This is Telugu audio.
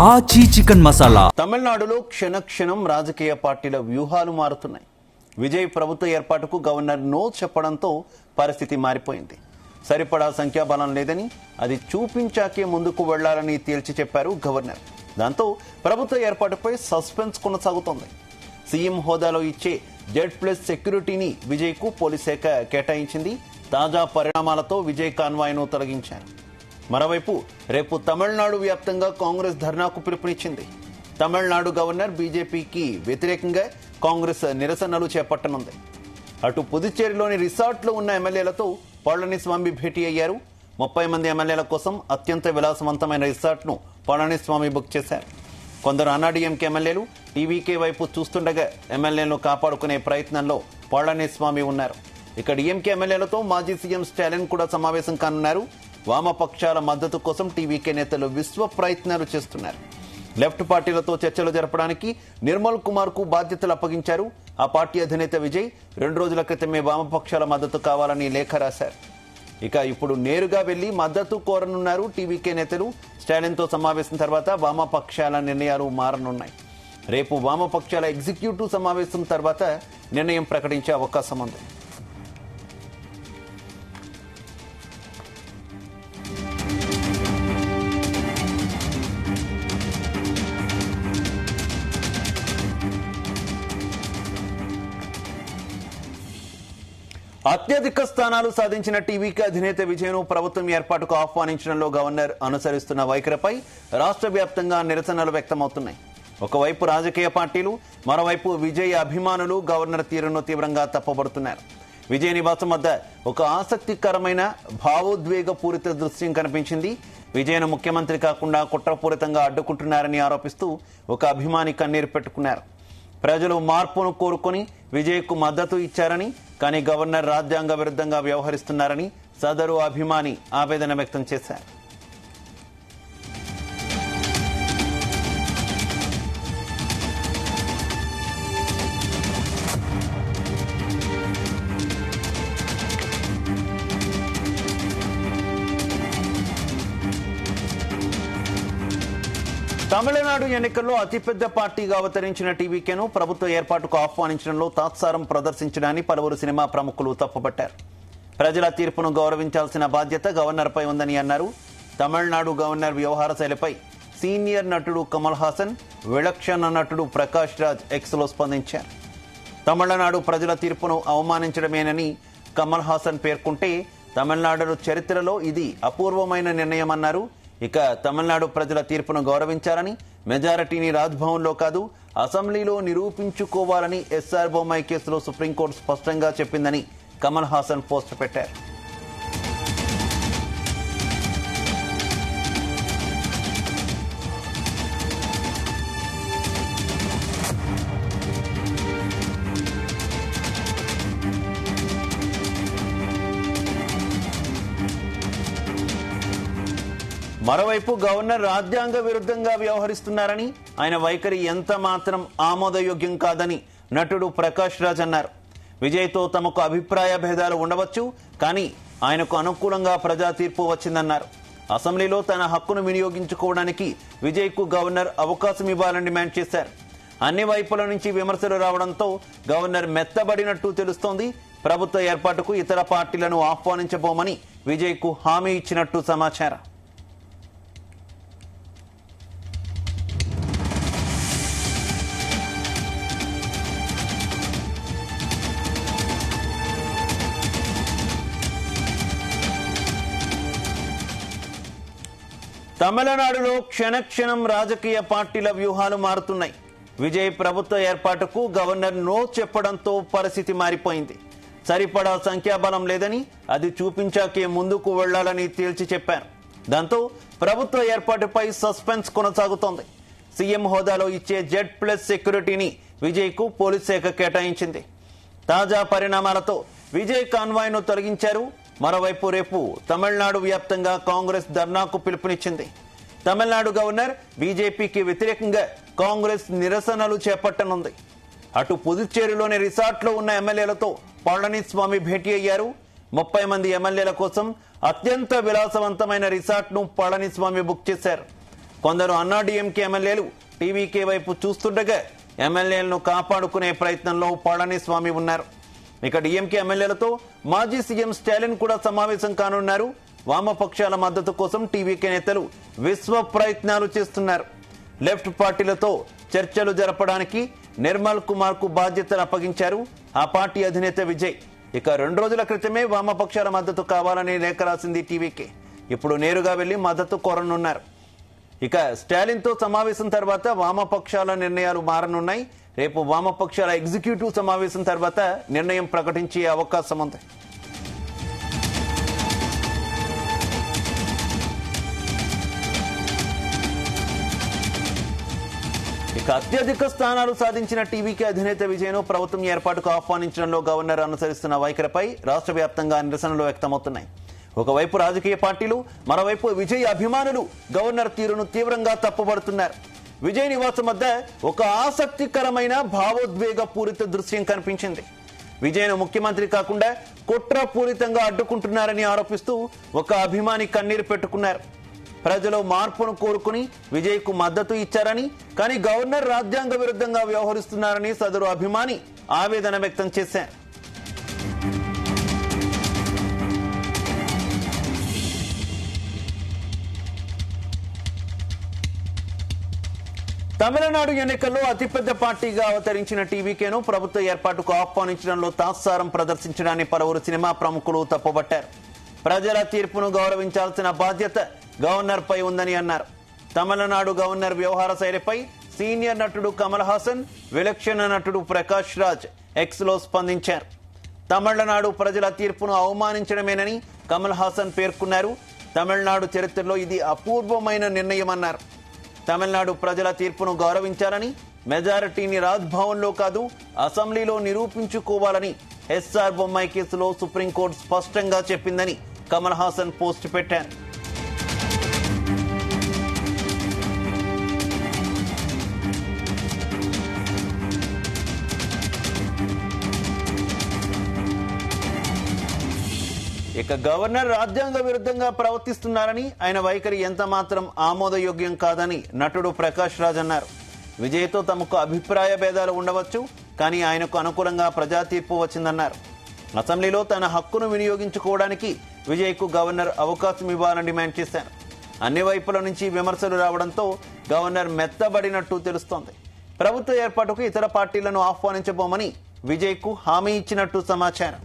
ఆచి చికెన్ మసాలా. తమిళనాడులో క్షణక్షణం రాజకీయ పార్టీల వ్యూహాలు మారుతున్నాయి. విజయ్ ప్రభుత్వ ఏర్పాటుకు గవర్నర్ నో చెప్పడంతో పరిస్థితి మారిపోయింది. సరిపడా సంఖ్యాబలం లేదని, అది చూపించాకే ముందుకు వెళ్లాలని తేల్చి చెప్పారు గవర్నర్. దాంతో ప్రభుత్వ ఏర్పాటుపై సస్పెన్స్ కొనసాగుతోంది. సీఎం హోదాలో ఇచ్చే Z+ సెక్యూరిటీని విజయ్కు పోలీస్ శాఖ కేటాయించింది. తాజా పరిణామాలతో విజయ్ కాన్వాయ్ను తొలగించారు. మరోవైపు రేపు తమిళనాడు వ్యాప్తంగా కాంగ్రెస్ ధర్నాకు పిలుపునిచ్చింది. తమిళనాడు గవర్నర్ బీజేపీకి వ్యతిరేకంగా కాంగ్రెస్ నిరసనలు చేపట్టనుంది. అటు పుదుచ్చేరిలోని రిసార్ట్లో ఉన్న ఎమ్మెల్యేలతో పళనిస్వామి భేటీ అయ్యారు. 30 మంది ఎమ్మెల్యేల కోసం అత్యంత విలాసవంతమైన రిసార్ట్ను పళనిస్వామి బుక్ చేశారు. కొందరు అన్నాడీఎంకే ఎమ్మెల్యేలు టీవీకే వైపు చూస్తుండగా ఎమ్మెల్యేలను కాపాడుకునే ప్రయత్నంలో పళనిస్వామి ఉన్నారు. ఇక డీఎంకే ఎమ్మెల్యేలతో మాజీ సీఎం స్టాలిన్ కూడా సమావేశం కానున్నారు. వామపక్షాల మద్దతు కోసం టీవీకే నేతలు విశ్వ ప్రయత్నాలు చేస్తున్నారు. లెఫ్ట్ పార్టీలతో చర్చలు జరపడానికి నిర్మల్ కుమార్ కు బాధ్యతలు అప్పగించారు. ఆ పార్టీ అధినేత విజయ్ 2 రోజుల క్రితమే వామపక్షాల మద్దతు కావాలని లేఖ రాశారు. ఇక ఇప్పుడు నేరుగా వెళ్లి మద్దతు కోరనున్నారు టీవీకే నేతలు. స్టాలిన్తో సమావేశం తర్వాత వామపక్షాల నిర్ణయాలు మారనున్నాయి. రేపు వామపక్షాల ఎగ్జిక్యూటివ్ సమావేశం తర్వాత నిర్ణయం ప్రకటించే అవకాశం ఉంది. అత్యధిక స్థానాలు సాధించిన టీవీకే అధినేత విజయ్ను ప్రభుత్వం ఏర్పాటుకు ఆహ్వానించడంలో గవర్నర్ అనుసరిస్తున్న వైఖరిపై రాష్ట్ర వ్యాప్తంగా నిరసనలు వ్యక్తమవుతున్నాయి. ఒకవైపు రాజకీయ పార్టీలు, మరోవైపు విజయ్ అభిమానులు గవర్నర్ తీరును తీవ్రంగా తప్పుపడుతున్నారు. విజయ్ నివాసం వద్ద ఒక ఆసక్తికరమైన భావోద్వేగపూరిత దృశ్యం కనిపించింది. విజయ్ను ముఖ్యమంత్రి కాకుండా కుట్రపూరితంగా అడ్డుకుంటున్నారని ఆరోపిస్తూ ఒక అభిమాని కన్నీరు పెట్టుకున్నారు. ప్రజలు మార్పును కోరుకొని విజయ్కు మద్దతు ఇచ్చారని, కానీ గవర్నర్ రాజ్యాంగ విరుద్ధంగా వ్యవహరిస్తున్నారని సదరు అభిమాని ఆవేదన వ్యక్తం చేశారు. తమిళనాడు ఎన్నికల్లో అతిపెద్ద పార్టీగా అవతరించిన టీవీకేను ప్రభుత్వ ఏర్పాటుకు ఆహ్వానించడంలో తాత్సారం ప్రదర్శించడాన్ని పలువురు సినిమా ప్రముఖులు తప్పుపట్టారు. ప్రజల తీర్పును గౌరవించాల్సిన బాధ్యత గవర్నర్పై ఉందని అన్నారు. తమిళనాడు గవర్నర్ వ్యవహార శైలిపై సీనియర్ నటుడు కమల్ హాసన్, విలక్షణ నటుడు ప్రకాష్ రాజ్ ఎక్స్లో స్పందించారు. తమిళనాడు ప్రజల తీర్పును అవమానించడమేనని కమల్ హాసన్ పేర్కొంటే, తమిళనాడు చరిత్రలో ఇది అపూర్వమైన నిర్ణయమన్నారు. ఇక తమిళనాడు ప్రజల తీర్పును గౌరవించాలని, మెజారిటీని రాజ్భవన్లో కాదు అసెంబ్లీలో నిరూపించుకోవాలని ఎస్ఆర్ బొమ్మాయి కేసులో సుప్రీంకోర్టు స్పష్టంగా చెప్పిందని కమల్ హాసన్ పోస్ట్ పెట్టారు. మరోవైపు గవర్నర్ రాజ్యాంగ విరుద్ధంగా వ్యవహరిస్తున్నారని, ఆయన వైఖరి ఎంత మాత్రం ఆమోదయోగ్యం కాదని నటుడు ప్రకాష్ రాజ్ అన్నారు. విజయ్తో తమకు అభిప్రాయ భేదాలు ఉండవచ్చు, కానీ ఆయనకు అనుకూలంగా ప్రజా తీర్పు వచ్చిందన్నారు. అసెంబ్లీలో తన హక్కును వినియోగించుకోవడానికి విజయ్కు గవర్నర్ అవకాశం ఇవ్వాలని డిమాండ్ చేశారు. అన్ని వైపుల నుంచి విమర్శలు రావడంతో గవర్నర్ మెత్తబడినట్టు తెలుస్తోంది. ప్రభుత్వ ఏర్పాటుకు ఇతర పార్టీలను ఆహ్వానించబోమని విజయ్కు హామీ ఇచ్చినట్టు సమాచారం. తమిళనాడులో క్షణక్షణం రాజకీయ పార్టీల వ్యూహాలు మారుతున్నాయి. విజయ్ ప్రభుత్వ ఏర్పాటుకు గవర్నర్ నో చెప్పడంతో పరిస్థితి మారిపోయింది. సరిపడా సంఖ్యాబలం లేదని, అది చూపించాకే ముందుకు వెళ్లాలని తేల్చి చెప్పారు. దాంతో ప్రభుత్వ ఏర్పాటుపై సస్పెన్స్ కొనసాగుతోంది. సీఎం హోదాలో ఇచ్చే Z+ సెక్యూరిటీని విజయ్కు పోలీస్ శాఖ కేటాయించింది. తాజా పరిణామాలతో విజయ్ కాన్వాయ్ను తొలగించారు. మరోవైపు రేపు తమిళనాడు వ్యాప్తంగా కాంగ్రెస్ ధర్నాకు పిలుపునిచ్చింది. తమిళనాడు గవర్నర్ బీజేపీకి వ్యతిరేకంగా కాంగ్రెస్ నిరసనలు చేపట్టనుంది. అటు పుదుచ్చేరిలోని రిసార్ట్లో ఉన్న ఎమ్మెల్యేలతో పళనిస్వామి భేటీ అయ్యారు. 30 మంది ఎమ్మెల్యేల కోసం అత్యంత విలాసవంతమైన రిసార్ట్ను పళనిస్వామి బుక్ చేశారు. కొందరు అన్నాడీఎంకే ఎమ్మెల్యేలు టీవీకే వైపు చూస్తుండగా ఎమ్మెల్యేలను కాపాడుకునే ప్రయత్నంలో పళనిస్వామి ఉన్నారు. ఇక డీఎంకే ఎమ్మెల్యేలతో మాజీ సీఎం స్టాలిన్ కూడా సమావేశం కానున్నారు. వామపక్షాల మద్దతు కోసం టీవీకే నేతలు విశ్వ ప్రయత్నాలు చేస్తున్నారు. లెఫ్ట్ పార్టీలతో చర్చలు జరపడానికి నిర్మల్ కుమార్ కు బాధ్యతలు అప్పగించారు ఆ పార్టీ అధినేత విజయ్. ఇక 2 రోజుల క్రితమే వామపక్షాల మద్దతు కావాలని లేఖ రాసింది టీవీకే. ఇప్పుడు నేరుగా వెళ్లి మద్దతు కోరనున్నారు. ఇక స్టాలిన్ తో సమావేశం తర్వాత వామపక్షాల నిర్ణయాలు మారనున్నాయి. రేపు వామపక్షాల ఎగ్జిక్యూటివ్ సమావేశం తర్వాత నిర్ణయం ప్రకటించే అవకాశం ఉంది. ఇక అత్యధిక స్థానాలు సాధించిన టీవీకే అధినేత విజయ్ను ప్రభుత్వం ఏర్పాటుకు ఆహ్వానించడంలో గవర్నర్ అనుసరిస్తున్న వైఖరిపై రాష్ట్ర వ్యాప్తంగా నిరసనలు వ్యక్తమవుతున్నాయి. ఒకవైపు రాజకీయ పార్టీలు, మరోవైపు విజయ్ అభిమానులు గవర్నర్ తీరును తీవ్రంగా తప్పుపడుతున్నారు. విజయ్ నివాసం వద్ద ఒక ఆసక్తికరమైన భావోద్వేగ పూరిత దృశ్యం కనిపించింది. విజయ్ను ముఖ్యమంత్రి కాకుండా కుట్రపూరితంగా అడ్డుకుంటున్నారని ఆరోపిస్తూ ఒక అభిమాని కన్నీరు పెట్టుకున్నారు. ప్రజలు మార్పును కోరుకుని విజయ్ కు మద్దతు ఇచ్చారని, కానీ గవర్నర్ రాజ్యాంగ విరుద్ధంగా వ్యవహరిస్తున్నారని సదరు అభిమాని ఆవేదన వ్యక్తం చేశారు. తమిళనాడు ఎన్నికల్లో అతిపెద్ద పార్టీగా అవతరించిన టీవీకేను ప్రభుత్వ ఏర్పాటుకు ఆహ్వానించడంలో తాత్సారం ప్రదర్శించడాన్ని పలువురు సినిమా ప్రముఖులు తప్పుపట్టారు. ప్రజల తీర్పును గౌరవించాల్సిన బాధ్యత గవర్నర్ పై ఉందని అన్నారు. తమిళనాడు గవర్నర్ వ్యవహార శైలిపై సీనియర్ నటుడు కమల్ హాసన్, విలక్షణ నటుడు ప్రకాష్ రాజ్ ఎక్స్ లో స్పందించారు. తమిళనాడు ప్రజల తీర్పును అవమానించడమేనని కమల్ హాసన్ పేర్కొన్నారు. తమిళనాడు చరిత్రలో ఇది అపూర్వమైన నిర్ణయమన్నారు. తమిళనాడు ప్రజల తీర్పును గౌరవించాలని, మెజారిటీని రాజ్భవన్ లో కాదు అసెంబ్లీలో నిరూపించుకోవాలని ఎస్ఆర్ బొమ్మాయి కేసులో సుప్రీంకోర్టు స్పష్టంగా చెప్పిందని కమల్ హాసన్ పోస్ట్ పెట్టారు. ఇక గవర్నర్ రాజ్యాంగ విరుద్ధంగా ప్రవర్తిస్తున్నారని, ఆయన వైఖరి ఎంత మాత్రం ఆమోదయోగ్యం కాదని నటుడు ప్రకాష్ రాజ్ అన్నారు. విజయ్తో తమకు అభిప్రాయ భేదాలు ఉండవచ్చు, కానీ ఆయనకు అనుకూలంగా ప్రజా తీర్పు వచ్చిందన్నారు. అసెంబ్లీలో తన హక్కును వినియోగించుకోవడానికి విజయ్కు గవర్నర్ అవకాశం ఇవ్వాలని డిమాండ్ చేశారు. అన్ని వైపుల నుంచి విమర్శలు రావడంతో గవర్నర్ మెత్తబడినట్టు తెలుస్తోంది. ప్రభుత్వ ఏర్పాటుకు ఇతర పార్టీలను ఆహ్వానించబోమని విజయ్కు హామీ ఇచ్చినట్టు సమాచారం.